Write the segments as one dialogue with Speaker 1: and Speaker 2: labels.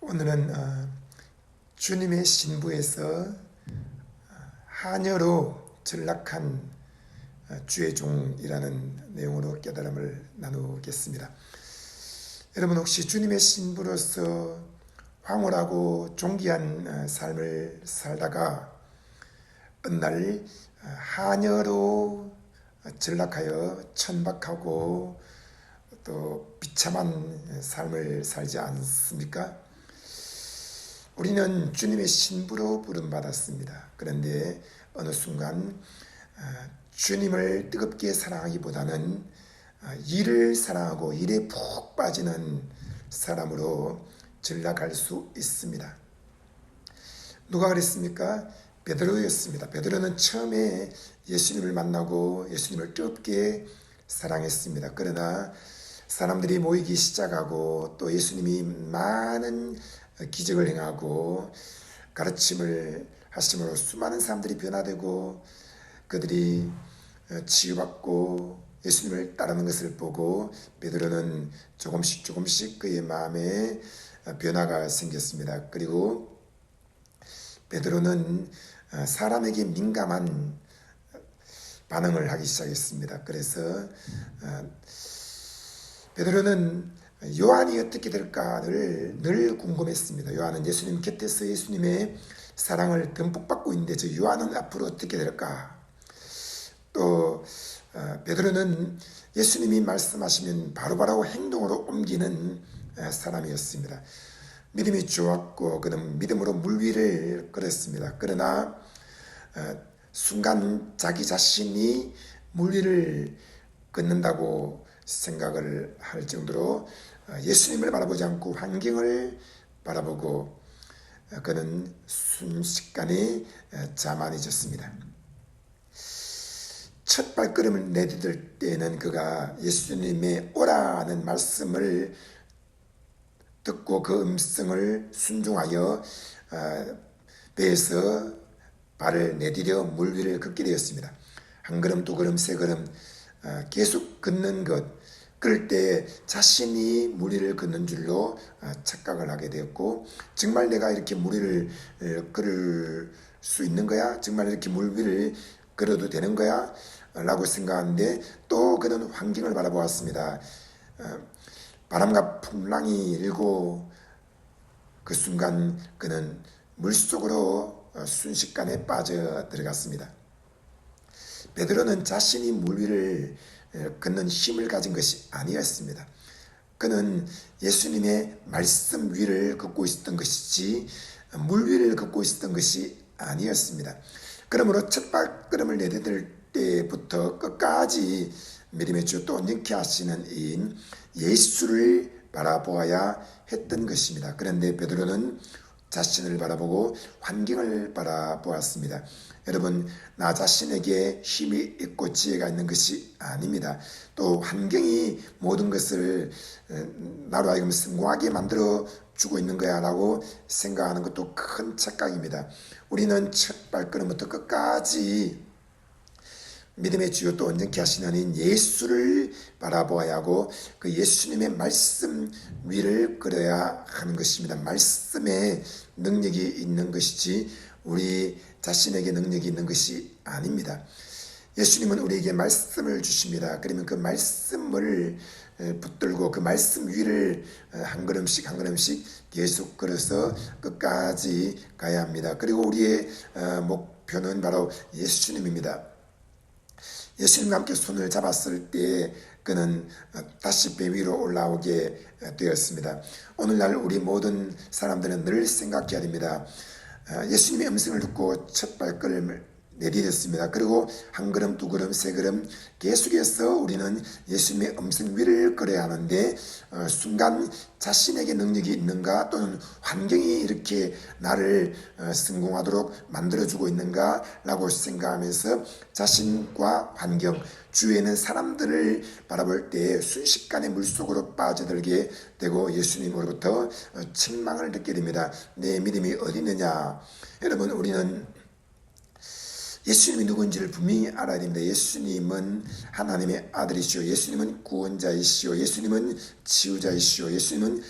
Speaker 1: 오늘은 주님의 신부에서 하녀로 전락한 주의 종이라는 내용으로 깨달음을 나누겠습니다. 여러분, 혹시 주님의 신부로서 황홀하고 존귀한 삶을 살다가 어느 날 하녀로 전락하여 천박하고 또 비참한 삶을 살지 않습니까? 우리는 주님의 신부로 부름받았습니다. 그런데 어느 순간 주님을 뜨겁게 사랑하기보다는 일을 사랑하고 일에 푹 빠지는 사람으로 전락할 수 있습니다. 누가 그랬습니까? 베드로였습니다. 베드로는 처음에 예수님을 만나고 예수님을 뜨겁게 사랑했습니다. 그러나 사람들이 모이기 시작하고 또 예수님이 많은 기적을 행하고 가르침을 하심으로 수많은 사람들이 변화되고 그들이 치유받고 예수님을 따르는 것을 보고 베드로는 조금씩 그의 마음에 변화가 생겼습니다. 그리고 베드로는 사람에게 민감한 반응을 하기 시작했습니다. 그래서 베드로는 요한이 어떻게 될까를 늘 궁금했습니다. 요한은 예수님 곁에서 예수님의 사랑을 듬뿍 받고 있는데 저 요한은 앞으로 어떻게 될까? 또 베드로는 예수님이 말씀하시면 바로바로 행동으로 옮기는 사람이었습니다. 믿음이 좋았고 그는 믿음으로 물 위를 걸었습니다. 그러나 순간 자기 자신이 물 위를 걷는다고 생각을 할 정도로 예수님을 바라보지 않고 환경을 바라보고 그는 순식간에 자만해졌습니다. 첫 발걸음을 내디딜 때는 그가 예수님의 오라는 말씀을 듣고 그 음성을 순종하여 배에서 발을 내디뎌 물 위를 걷게 되었습니다. 한 걸음, 두 걸음, 세 걸음 계속 걷는 것, 그럴 때 자신이 물 위를 걷는 줄로 착각을 하게 되었고, 정말 내가 이렇게 물 위를 걸을 수 있는 거야? 정말 이렇게 물 위를 걸어도 되는 거야? 라고 생각하는데 또 그는 환경을 바라보았습니다. 바람과 풍랑이 일고 그 순간 그는 물속으로 순식간에 빠져 들어갔습니다. 베드로는 자신이 물 위를 걷는 힘을 가진 것이 아니었습니다. 그는 예수님의 말씀 위를 걷고 있었던 것이지 물 위를 걷고 있었던 것이 아니었습니다. 그러므로 첫 발걸음을 내디딜 때부터 끝까지 믿음의 주 또 온전케 하시는 이인 예수를 바라보아야 했던 것입니다. 그런데 베드로는 자신을 바라보고 환경을 바라보았습니다. 여러분, 나 자신에게 힘이 있고 지혜가 있는 것이 아닙니다. 또 환경이 모든 것을 나로 하여금 성공하게 만들어 주고 있는 거야 라고 생각하는 것도 큰 착각입니다. 우리는 첫 발걸음부터 끝까지 믿음의 주요 또 온전케 하시는 이인 예수를 바라보아야 하고 그 예수님의 말씀 위를 걸어야 하는 것입니다. 말씀에 능력이 있는 것이지 우리 자신에게 능력이 있는 것이 아닙니다. 예수님은 우리에게 말씀을 주십니다. 그러면 그 말씀을 붙들고 그 말씀 위를 한 걸음씩 한 걸음씩 계속 걸어서 끝까지 가야 합니다. 그리고 우리의 목표는 바로 예수님입니다. 예수님과 함께 손을 잡았을 때 그는 다시 배 위로 올라오게 되었습니다. 오늘날 우리 모든 사람들은 늘 생각해야 됩니다. 예수님의 음성을 듣고 첫 발걸음을 내디뎠습니다. 그리고 한 걸음, 두 걸음, 세 걸음 계속해서 우리는 예수님의 음성 위를 걸어야 하는데 순간 자신에게 능력이 있는가 또는 환경이 이렇게 나를 성공하도록 만들어주고 있는가 라고 생각하면서 자신과 환경, 주위에는 사람들을 바라볼 때 순식간에 물속으로 빠져들게 되고 예수님으로부터 책망을 듣게 됩니다. 내 믿음이 어디 있느냐? 여러분, 우리는 예수님이 누구인지를 분명히 알아야 됩니다. 예수님은 하나님의 아들이시오. 예수님은 구원자이시오. 예수님은 치유자이시오. 예수님은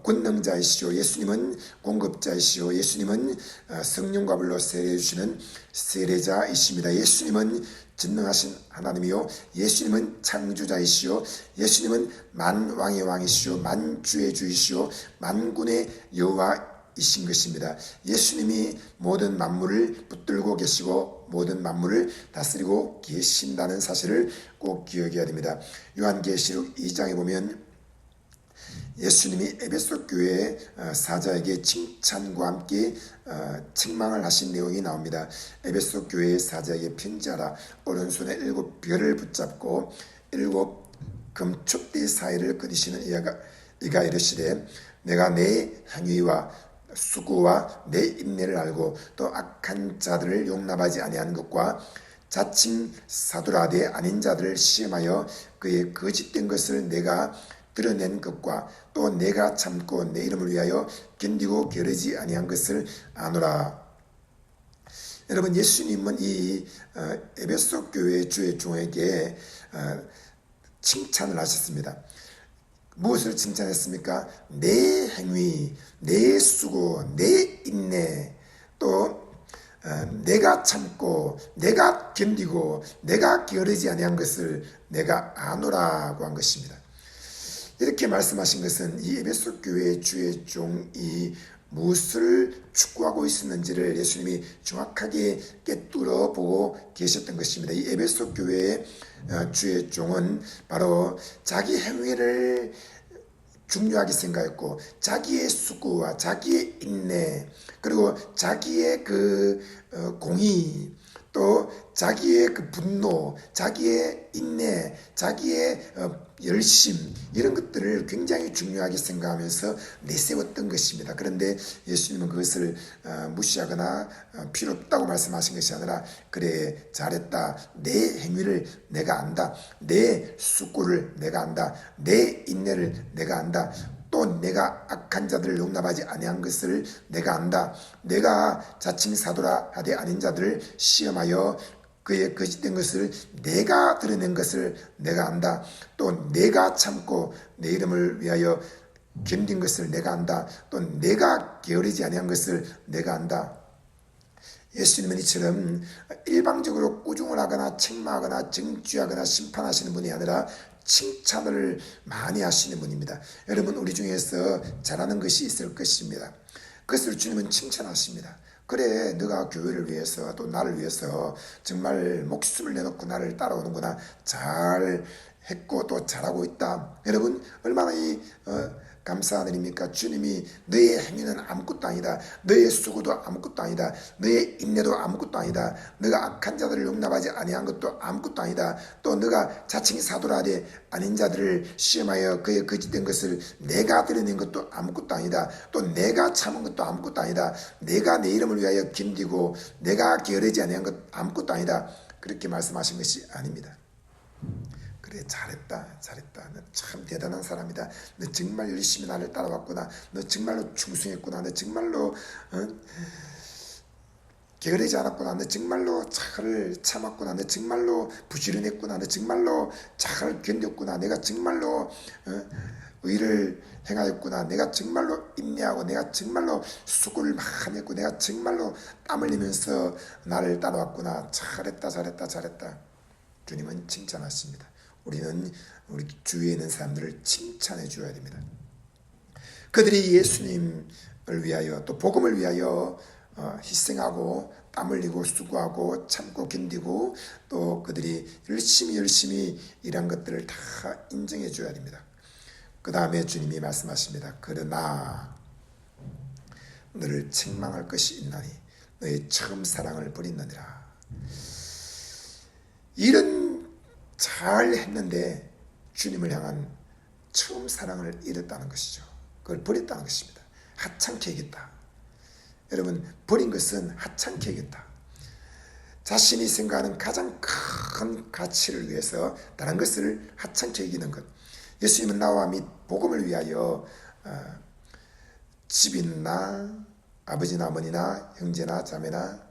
Speaker 1: 권능자이시오. 예수님은 공급자이시오. 예수님은 성령과 불로 세례해 주시는 세례자이십니다. 예수님은 전능하신 하나님이요, 예수님은 창조자이시오. 예수님은 만왕의 왕이시오, 만주의 주이시오, 만군의 여호와이신 것입니다. 예수님이 모든 만물을 붙들고 계시고 모든 만물을 다스리고 계신다는 사실을 꼭 기억해야 됩니다. 요한계시록 2장에 보면 예수님이 에베소 교회 사자에게 칭찬과 함께 책망을 하신 내용이 나옵니다. 에베소 교회 사자에게 편지하라. 오른손에 7별을 붙잡고 7 금촛대 사이를 거니시는 이가 이르시되 내가 내 행위와 수고와 내 인내를 알고 또 악한 자들을 용납하지 아니하는 것과 자칭 사도라되 아닌 자들을 시험하여 그의 거짓된 것을 내가 드러낸 것과 또 내가 참고 내 이름을 위하여 견디고 게으르지 아니한 것을 아노라. 여러분, 예수님은 이 에베소 교회 주의 종에게 칭찬을 하셨습니다. 무엇을 칭찬했습니까? 내 행위, 내 수고, 내 인내, 또 내가 참고 내가 견디고 내가 게으르지 아니한 것을 내가 아노라고 한 것입니다. 이렇게 말씀하신 것은 이 에베소 교회 주의 종이 무엇을 축구하고 있었는지를 예수님이 정확하게 꿰뚫어 보고 계셨던 것입니다. 이 에베소 교회의 주의 종은 바로 자기 행위를 중요하게 생각했고 자기의 수고와 자기의 인내 그리고 자기의 그 공의 또 자기의 그 분노, 자기의 인내, 자기의 열심 이런 것들을 굉장히 중요하게 생각하면서 내세웠던 것입니다. 그런데 예수님은 그것을 무시하거나 필요 없다고 말씀하신 것이 아니라 그래 잘했다. 내 행위를 내가 안다. 내 수고를 내가 안다. 내 인내를 내가 안다. 또 내가 악한 자들을 용납하지 아니한 것을 내가 안다. 내가 자칭 사도라 하되 아닌 자들을 시험하여 그의 거짓된 것을 내가 드러낸 것을 내가 안다. 또 내가 참고 내 이름을 위하여 견딘 것을 내가 안다. 또 내가 게으르지 아니한 것을 내가 안다. 예수님은 이처럼 일방적으로 꾸중을 하거나 책망하거나 정죄하거나 심판하시는 분이 아니라 칭찬을 많이 하시는 분입니다. 여러분, 우리 중에서 잘하는 것이 있을 것입니다. 그것을 주님은 칭찬하십니다. 그래, 너가 교회를 위해서 또 나를 위해서 정말 목숨을 내놓고 나를 따라오는구나. 잘 했고 또 잘하고 있다. 여러분, 얼마나 감사한 일입니까? 주님이 너의 행위는 아무것도 아니다. 너의 수고도 아무것도 아니다. 너의 인내도 아무것도 아니다. 너가 악한 자들을 용납하지 아니한 것도 아무것도 아니다. 또 너가 자칭 사도라되 아닌 자들을 시험하여 그의 거짓된 것을 내가 드러낸 것도 아무것도 아니다. 또 내가 참은 것도 아무것도 아니다. 내가 내 이름을 위하여 견디고 내가 게으르지 아니한 것 아무것도 아니다. 그렇게 말씀하신 것이 아닙니다. 그래, 잘했다. 너 참 대단한 사람이다. 너 정말 열심히 나를 따라왔구나. 너 정말로 충성했구나. 너 정말로 게으르지 않았구나. 너 정말로 잘 참았구나. 너 정말로 부지런했구나. 너 정말로 잘 견뎠구나. 내가 정말로 의를 행하였구나. 내가 정말로 인내하고 내가 정말로 수고를 많이 했고 내가 정말로 땀 흘리면서 나를 따라왔구나. 잘했다. 주님은 칭찬하십니다. 우리는 우리 주위에 있는 사람들을 칭찬해 줘야 됩니다. 그들이 예수님을 위하여 또 복음을 위하여 희생하고 땀 흘리고 수고하고 참고 견디고 또 그들이 열심히 일한 것들을 다 인정해 줘야 됩니다. 그 다음에 주님이 말씀하십니다. 그러나 너를 책망할 것이 있나니 너의 처음 사랑을 버리느니라. 이런 잘 했는데 주님을 향한 처음 사랑을 잃었다는 것이죠. 그걸 버렸다는 것입니다. 하찮게 여겼다. 여러분, 버린 것은 하찮게 여겼다. 자신이 생각하는 가장 큰 가치를 위해서 다른 것을 하찮게 여기는 것. 예수님은 나와 및 복음을 위하여 집이나 아버지나 어머니나 형제나 자매나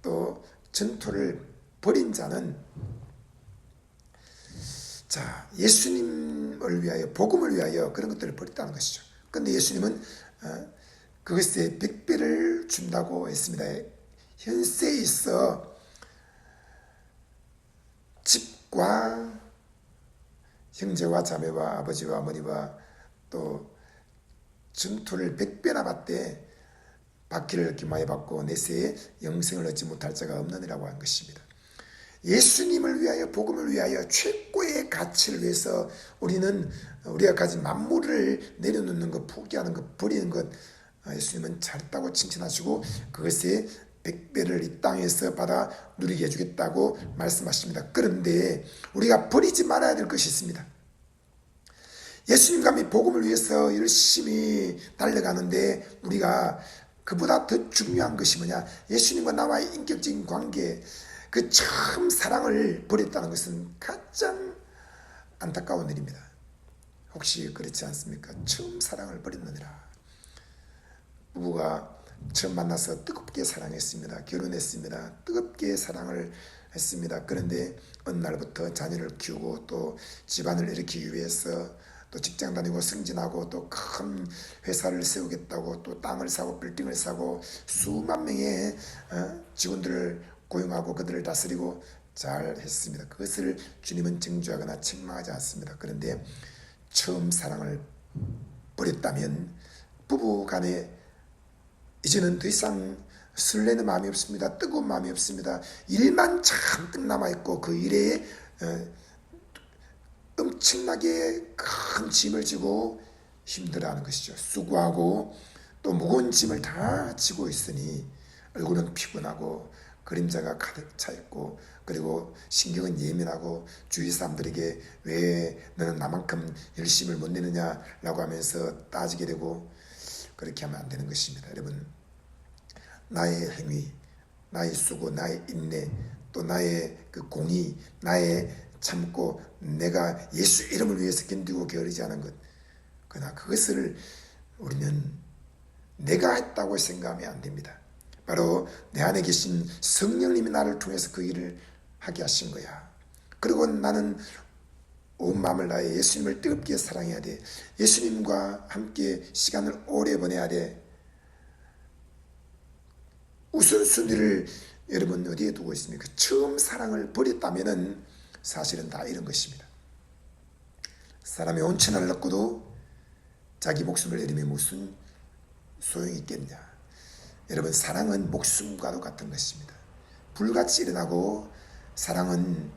Speaker 1: 또 전토를 버린 자는 예수님을 위하여 복음을 위하여 그런 것들을 버렸다는 것이죠. 그런데 예수님은 그것에 100배를 준다고 했습니다. 현세에 있어 집과 형제와 자매와 아버지와 어머니와 또 전투를 100배나 받되 받기를 이렇게 많이 받고 내세에 영생을 얻지 못할 자가 없느니라고 한 것입니다. 예수님을 위하여, 복음을 위하여, 최고의 가치를 위해서 우리는 우리가 가진 만물을 내려놓는 것, 포기하는 것, 버리는 것, 예수님은 잘했다고 칭찬하시고 그것에 100배를 이 땅에서 받아 누리게 해주겠다고 말씀하십니다. 그런데 우리가 버리지 말아야 될 것이 있습니다. 예수님과 복음을 위해서 열심히 달려가는데 우리가 그보다 더 중요한 것이 뭐냐? 예수님과 나와의 인격적인 관계, 그 처음 사랑을 버렸다는 것은 가장 안타까운 일입니다. 혹시 그렇지 않습니까? 처음 사랑을 버렸느니라. 부부가 처음 만나서 뜨겁게 사랑했습니다. 결혼했습니다. 뜨겁게 사랑을 했습니다. 그런데 어느 날부터 자녀를 키우고 또 집안을 일으키기 위해서 또 직장 다니고 승진하고 또 큰 회사를 세우겠다고 또 땅을 사고 빌딩을 사고 수만 명의 직원들을 고용하고 그들을 다스리고 잘 했습니다. 그것을 주님은 정죄하거나 책망하지 않습니다. 그런데 처음 사랑을 버렸다면 부부 간에 이제는 더 이상 설레는 마음이 없습니다. 뜨거운 마음이 없습니다. 일만 잔뜩 남아있고 그 일에 엄청나게 큰 짐을 지고 힘들어하는 것이죠. 수고하고 또 무거운 짐을 다 지고 있으니 얼굴은 피곤하고 그림자가 가득 차 있고 그리고 신경은 예민하고 주위 사람들에게 왜 너는 나만큼 열심을 못 내느냐라고 하면서 따지게 되고 그렇게 하면 안 되는 것입니다. 여러분, 나의 행위, 나의 수고, 나의 인내, 또 나의 그 공의, 나의 참고 내가 예수 이름을 위해서 견디고 게으르지 않은 것, 그러나 그것을 우리는 내가 했다고 생각하면 안 됩니다. 바로 내 안에 계신 성령님이 나를 통해서 그 일을 하게 하신 거야. 그리고 나는 온 마음을 다해 예수님을 뜨겁게 사랑해야 돼. 예수님과 함께 시간을 오래 보내야 돼. 우선순위를 여러분 어디에 두고 있습니까? 처음 사랑을 버렸다면은 사실은 다 이런 것입니다. 사람이 온천을 넣고도 자기 목숨을 내리면 무슨 소용이 있겠냐. 여러분, 사랑은 목숨과도 같은 것입니다. 불같이 일어나고 사랑은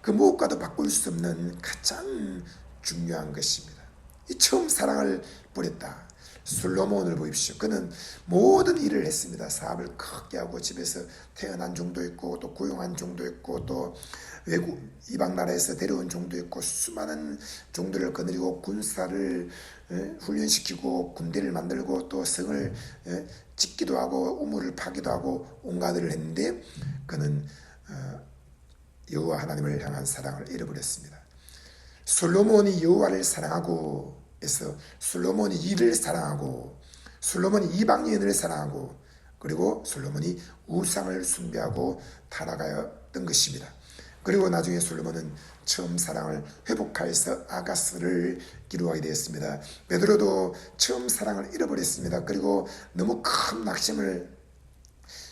Speaker 1: 그 무엇과도 바꿀 수 없는 가장 중요한 것입니다. 이 처음 사랑을 버렸다. 솔로몬을 보십시오. 그는 모든 일을 했습니다. 사업을 크게 하고 집에서 태어난 종도 있고 또 고용한 종도 있고 또 외국 이방 나라에서 데려온 종도 있고 수많은 종들을 거느리고 군사를 훈련시키고 군대를 만들고 또 성을 짓기도 하고 우물을 파기도 하고 온갖 일을 했는데 그는 여호와 하나님을 향한 사랑을 잃어버렸습니다. 솔로몬이 여호와를 사랑하고 해서 솔로몬이 일을 사랑하고 솔로몬이 이방 여인을 사랑하고 그리고 솔로몬이 우상을 숭배하고 타락하였던 것입니다. 그리고 나중에 솔로몬은 처음 사랑을 회복하여서 아가스를 기록하게 되었습니다. 베드로도 처음 사랑을 잃어버렸습니다. 그리고 너무 큰 낙심을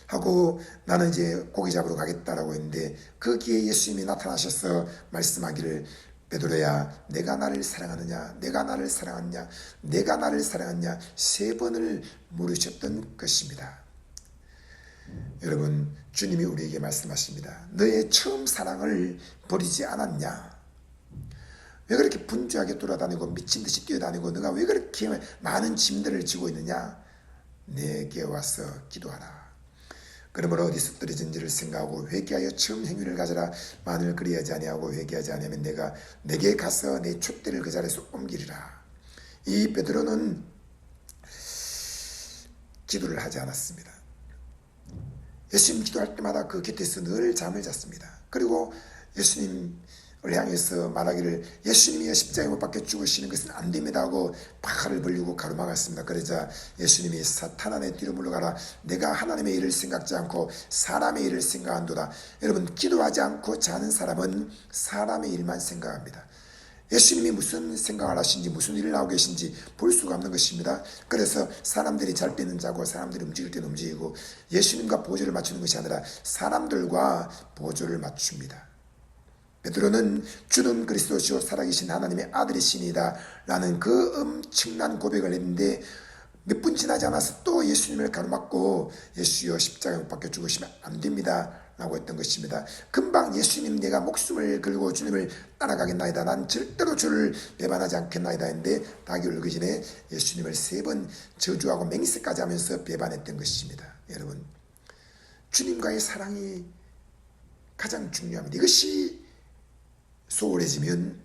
Speaker 1: 하고 나는 이제 고기 잡으러 가겠다라고 했는데 거기에 예수님이 나타나셔서 말씀하기를 베드로야, 내가 나를 사랑하느냐, 내가 나를 사랑하느냐, 내가 나를 사랑하느냐 3번을 물으셨던 것입니다. 여러분, 주님이 우리에게 말씀하십니다. 너의 처음 사랑을 버리지 않았냐? 왜 그렇게 분주하게 돌아다니고 미친 듯이 뛰어다니고 너가 왜 그렇게 많은 짐들을 지고 있느냐? 내게 와서 기도하라. 그러므로 어디서 떨어진지를 생각하고 회개하여 처음 행위를 가져라. 만일 그리하지 아니하고 회개하지 아니하면 내가 내게 가서 내 촛대를 그 자리에서 옮기리라. 이 베드로는 기도를 하지 않았습니다. 예수님 기도할 때마다 그 곁에서 늘 잠을 잤습니다. 그리고 예수님을 향해서 말하기를 예수님이 십자가에 못 박혀 죽으시는 것은 안 됩니다 하고 팔을 벌리고 가로막았습니다. 그러자 예수님이 사탄아 내 뒤로 물러가라. 내가 하나님의 일을 생각지 않고 사람의 일을 생각한도다. 여러분, 기도하지 않고 자는 사람은 사람의 일만 생각합니다. 예수님이 무슨 생각을 하신지 무슨 일을 하고 계신지 볼 수가 없는 것입니다. 그래서 사람들이 잘 때는 자고 사람들이 움직일 때는 움직이고 예수님과 보조를 맞추는 것이 아니라 사람들과 보조를 맞춥니다. 베드로는 주는 그리스도시요 살아계신 하나님의 아들이시니다 라는 그 엄청난 고백을 했는데 몇 분 지나지 않아서 또 예수님을 가로막고 예수여 십자가에 못 박혀 죽으시면 안 됩니다 라고 했던 것입니다. 금방 예수님 내가 목숨을 걸고 주님을 따라가겠나이다. 난 절대로 주를 배반하지 않겠나이다 했는데 닭이 울기 전에 예수님을 3번 저주하고 맹세까지 하면서 배반했던 것입니다. 여러분, 주님과의 사랑이 가장 중요합니다. 이것이 소홀해지면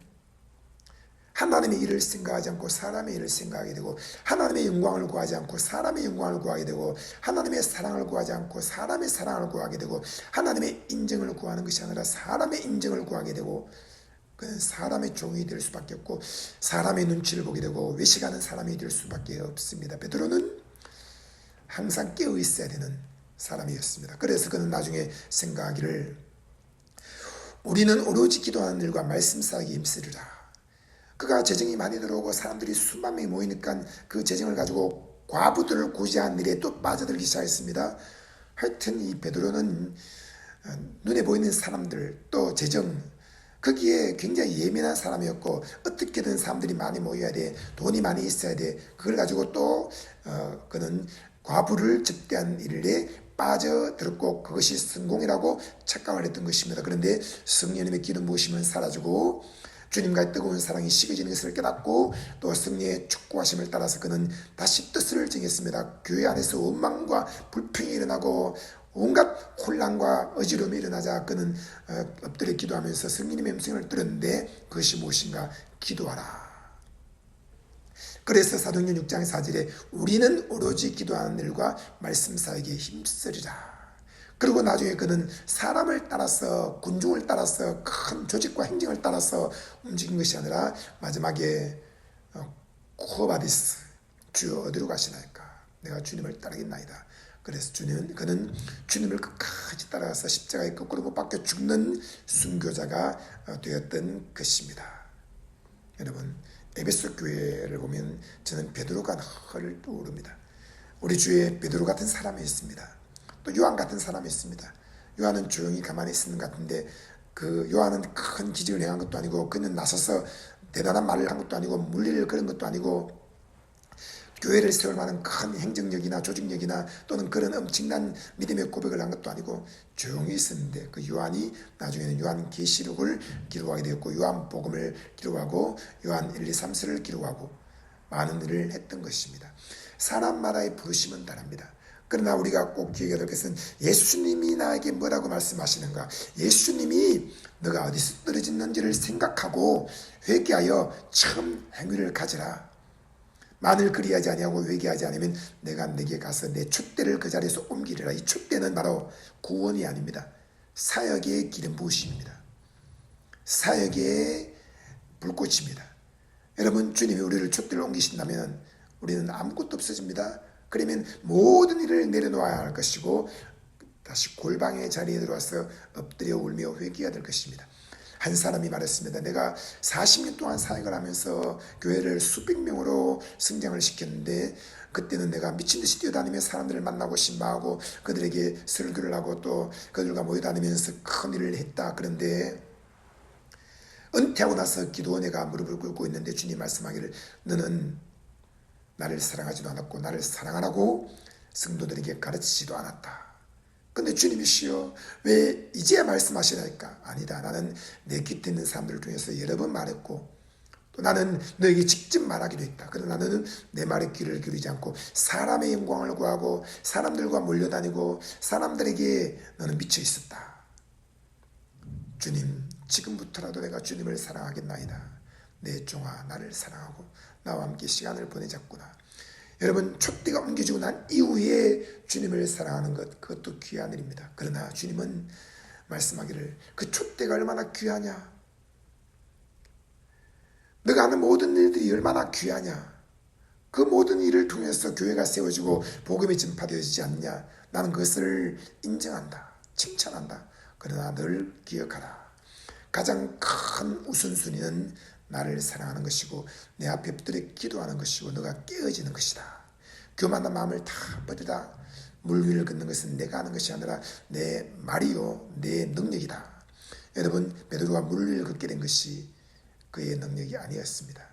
Speaker 1: 하나님의 일을 생각하지 않고 사람의 일을 생각하게 되고 하나님의 영광을 구하지 않고 사람의 영광을 구하게 되고 하나님의 사랑을 구하지 않고 사람의 사랑을 구하게 되고 하나님의 인정을 구하는 것이 아니라 사람의 인정을 구하게 되고 그는 사람의 종이 될 수밖에 없고 사람의 눈치를 보게 되고 외식하는 사람이 될 수밖에 없습니다. 베드로는 항상 깨어 있어야 되는 사람이었습니다. 그래서 그는 나중에 생각하기를 우리는 오로지 기도하는 일과 말씀 쌓기에 힘쓰리라. 그가 재정이 많이 들어오고 사람들이 수만 명이 모이니까 그 재정을 가지고 과부들을 구제하는 일에 또 빠져들기 시작했습니다. 하여튼 이 베드로는 눈에 보이는 사람들 또 재정 거기에 굉장히 예민한 사람이었고 어떻게든 사람들이 많이 모여야 돼. 돈이 많이 있어야 돼. 그걸 가지고 또 그는 과부를 접대한 일에 빠져들었고 그것이 성공이라고 착각을 했던 것입니다. 그런데 성령님의 기름 부으심은 사라지고 주님과의 뜨거운 사랑이 식어지는 것을 깨닫고 또 성령의 촉구하심을 따라서 그는 다시 뜻을 정했습니다. 교회 안에서 원망과 불평이 일어나고 온갖 혼란과 어지러움이 일어나자 그는 엎드려 기도하면서 성령님의 음성을 들었는데 그것이 무엇인가? 기도하라. 그래서 사도행전 6장 4절에 우리는 오로지 기도하는 일과 말씀 사역에 힘쓰리라. 그리고 나중에 그는 사람을 따라서 군중을 따라서 큰 조직과 행정을 따라서 움직인 것이 아니라 마지막에 코바디스 주여 어디로 가시나이까 내가 주님을 따르겠나이다. 그래서 그는 주님을 끝까지 따라가서 십자가에 거꾸로 못 박혀 죽는 순교자가 되었던 것입니다. 여러분 에베소 교회를 보면 저는 베드로가 헐 떠오릅니다. 우리 주위에 베드로 같은 사람이 있습니다. 또 요한 같은 사람이 있습니다. 요한은 조용히 가만히 있는 것 같은데 그 요한은 큰 기적을 행한 것도 아니고 그는 나서서 대단한 말을 한 것도 아니고 물리를 그런 것도 아니고 교회를 세울 만한 큰 행정력이나 조직력이나 또는 그런 엄청난 믿음의 고백을 한 것도 아니고 조용히 있었는데 그 요한이 나중에는 요한계시록을 기록하게 되었고 요한복음을 기록하고 요한 1, 2, 3서를 기록하고 많은 일을 했던 것입니다. 사람마다의 부르심은 다릅니다. 그러나 우리가 꼭 기억해야 될 것은 예수님이 나에게 뭐라고 말씀하시는가? 예수님이 너가 어디서 떨어졌는지를 생각하고 회개하여 처음 행위를 가지라. 만일 그리하지 아니하고 회개하지 않으면 내가 내게 가서 내 촛대를 그 자리에서 옮기리라. 이 촛대는 바로 구원이 아닙니다. 사역의 기름 부으심입니다. 사역의 불꽃입니다. 여러분 주님이 우리를 촛대를 옮기신다면 우리는 아무것도 없어집니다. 그러면 모든 일을 내려놓아야 할 것이고 다시 골방의 자리에 들어와서 엎드려 울며 회개해야 될 것입니다. 한 사람이 말했습니다. 내가 40년 동안 사역을 하면서 교회를 수백 명으로 성장을 시켰는데 그때는 내가 미친듯이 뛰어다니며 사람들을 만나고 신방하고 그들에게 설교를 하고 또 그들과 모여다니면서 큰 일을 했다. 그런데 은퇴하고 나서 기도 내가 무릎을 꿇고 있는데 주님 말씀하기를 너는 나를 사랑하지도 않았고 나를 사랑하라고 성도들에게 가르치지도 않았다. 근데 주님이시여 왜 이제야 말씀하시라니까? 아니다. 나는 내 곁에 있는 사람들 중에서 여러 번 말했고 또 나는 너에게 직접 말하기도 했다. 그러나 너는 내 말에 귀를 기울이지 않고 사람의 영광을 구하고 사람들과 몰려다니고 사람들에게 너는 미쳐 있었다. 주님 지금부터라도 내가 주님을 사랑하겠나이다. 내 종아 나를 사랑하고 나와 함께 시간을 보내자꾸나. 여러분 촛대가 옮겨지고 난 이후에 주님을 사랑하는 것 그것도 귀한 일입니다. 그러나 주님은 말씀하기를 그 촛대가 얼마나 귀하냐. 너가 하는 모든 일들이 얼마나 귀하냐. 그 모든 일을 통해서 교회가 세워지고 복음이 전파되어지지 않느냐. 나는 그것을 인정한다. 칭찬한다. 그러나 늘 기억하라. 가장 큰 우선순위는 나를 사랑하는 것이고 내 앞에 붙들어 기도하는 것이고 너가 깨어지는 것이다. 교만한 마음을 다 버리라. 물 위를 걷는 것은 내가 하는 것이 아니라 내 말이요 내 능력이다. 여러분, 베드로가 물 위를 걷게 된 것이 그의 능력이 아니었습니다.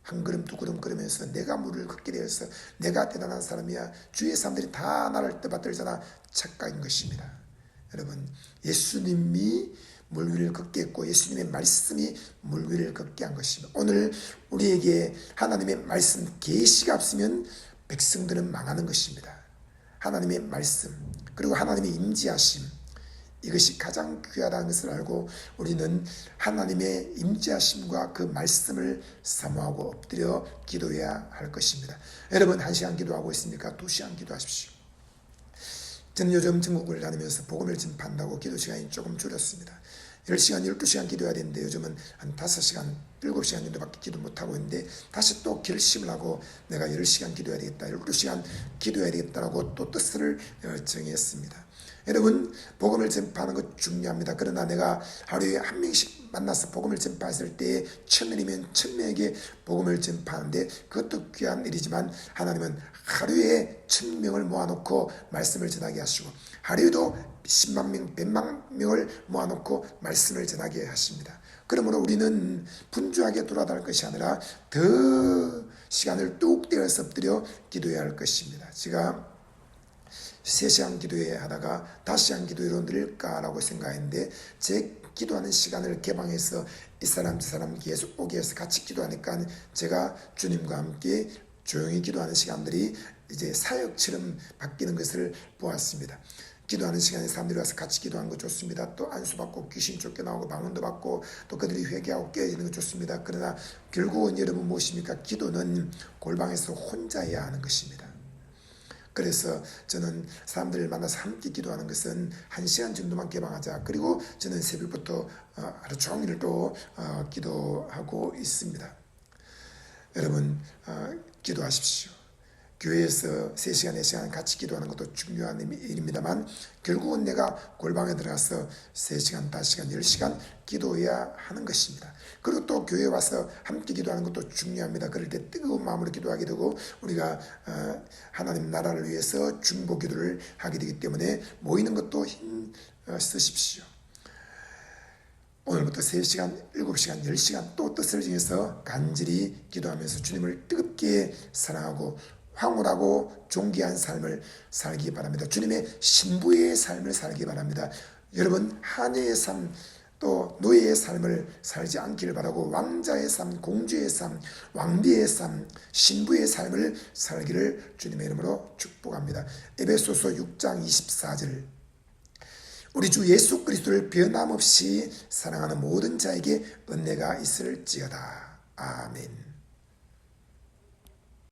Speaker 1: 한 걸음 두 걸음 걸으면서 내가 물을 걷게 되어서 내가 대단한 사람이야, 주위의 사람들이 다 나를 떠받들잖아, 착각인 것입니다. 여러분, 예수님이 물 위를 걷게 했고 예수님의 말씀이 물 위를 걷게 한 것입니다. 오늘 우리에게 하나님의 말씀 계시가 없으면 백성들은 망하는 것입니다. 하나님의 말씀 그리고 하나님의 임재하심, 이것이 가장 귀하다는 것을 알고 우리는 하나님의 임재하심과 그 말씀을 사모하고 엎드려 기도해야 할 것입니다. 여러분, 1시간 기도하고 있습니까? 2시간 기도하십시오. 저는 요즘 전국을 다니면서 복음을 전파한다고 기도 시간이 조금 줄었습니다. 10시간, 12시간 기도해야 되는데 요즘은 한 5시간, 7시간 정도밖에 기도 못하고 있는데 다시 또 결심을 하고 내가 10시간 기도해야 되겠다, 12시간 기도해야 되겠다라고 또 뜻을 정했습니다. 여러분, 복음을 전파하는 것 중요합니다. 그러나 내가 하루에 한 명씩 만나서 복음을 전파했을 때 1000명이면 1000명에게 복음을 전파하는데 그것도 귀한 일이지만 하나님은 하루에 1000명을 모아놓고 말씀을 전하게 하시고 하루에도 10만 명, 100만 명을 모아놓고 말씀을 전하게 하십니다. 그러므로 우리는 분주하게 돌아다닐 것이 아니라 더 시간을 뚝 떼어서 엎드려 기도해야 할 것입니다. 제가 3시간 기도해야 하다가 5시간 기도로 늘릴까라고 생각했는데 제 기도하는 시간을 개방해서 이 사람 저 사람 계속 오게 해서 같이 기도하니까 제가 주님과 함께 조용히 기도하는 시간들이 이제 사역처럼 바뀌는 것을 보았습니다. 기도하는 시간에 사람들이 와서 같이 기도하는 거 좋습니다. 또 안수받고 귀신 쫓겨나오고 방언도 받고 또 그들이 회개하고 깨어지는 거 좋습니다. 그러나 결국은 여러분 무엇입니까? 기도는 골방에서 혼자 해야 하는 것입니다. 그래서 저는 사람들을 만나서 함께 기도하는 것은 1시간 정도만 개방하자. 그리고 저는 새벽부터 하루 종일 또 기도하고 있습니다. 여러분, 기도하십시오. 교회에서 3시간, 4시간 같이 기도하는 것도 중요한 일입니다만 결국은 내가 골방에 들어가서 3시간, 5시간, 10시간 기도해야 하는 것입니다. 그리고 또 교회에 와서 함께 기도하는 것도 중요합니다. 그럴 때 뜨거운 마음으로 기도하게 되고 우리가 하나님 나라를 위해서 중보 기도를 하게 되기 때문에 모이는 것도 힘 쓰십시오. 오늘부터 3시간, 7시간, 10시간 또 뜻을 정해서 간절히 기도하면서 주님을 뜨겁게 사랑하고 황홀하고 존귀한 삶을 살기 바랍니다. 주님의 신부의 삶을 살기 바랍니다. 여러분, 하녀의 삶 또 노예의 삶을 살지 않기를 바라고 왕자의 삶, 공주의 삶, 왕비의 삶, 신부의 삶을 살기를 주님의 이름으로 축복합니다. 에베소서 6장 24절, 우리 주 예수 그리스도를 변함없이 사랑하는 모든 자에게 은혜가 있을지어다. 아멘.